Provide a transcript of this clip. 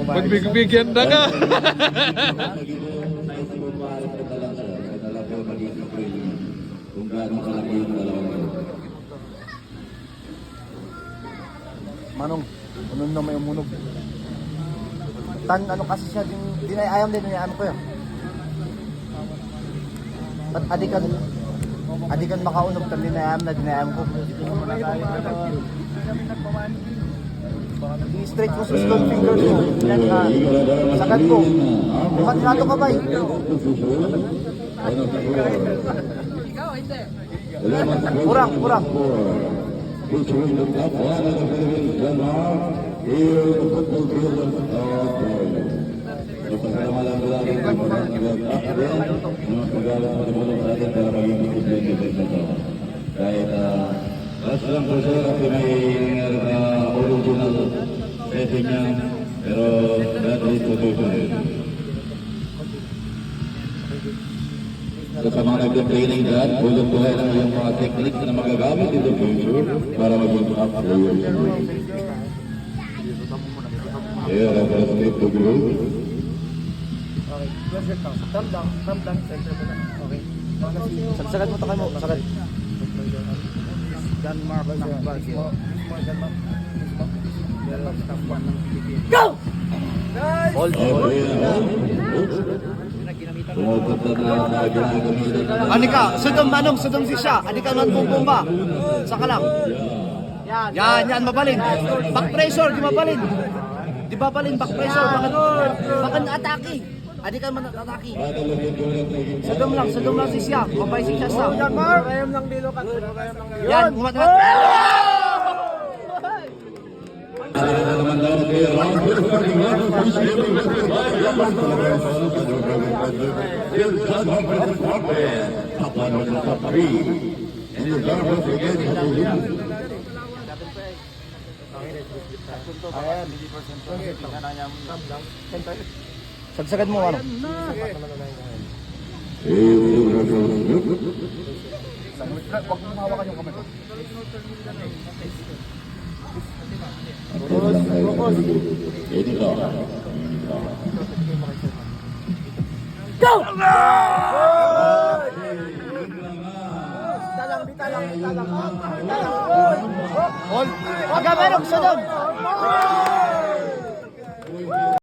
Magbigyan na ka. Manong, unong na may umunog. Tan, ano kasi siya, dinayayam din, dinayayam ko yun. Ba't adikan makaunog, tan dinayayam ko. I-straight ko sa stone fingers ko. Sagad ko. Bukat nato ka ba eh? Kurang. Featuring the top one of the Philippines, Denmark, here the football field of ipagkamalan ko lang yung pagkakasya din, yung pagkakalang matulong sa atin para maging disiplin din ito. Kahit last lang po sir, kasi may original setting niya, pero that is solution. So sa mga nag-training dyan, bulog-buhay lang yung mga techniques na magagamit in the future para maging top players. Yeah, that's it to do. Thumb down, center mo na. Okay. Sagad mo, takay mo, sagad. Denmark ng Baguio. Go! Hold. Anika, sudom si siya. Anika man bumba. Saka lang. Yan, mabalin. Back pressure, di mabalin. Di babalin, back pressure. Baka atake. Anika man atake. Sudom lang si siya. Mabay si siya sa. Rayam ng bilo ka. Yan, umat. Sagsagad mo ano? Huwag mong hawakan yung kamay. Go! Bitalang. Hold. Agamerong, sudom.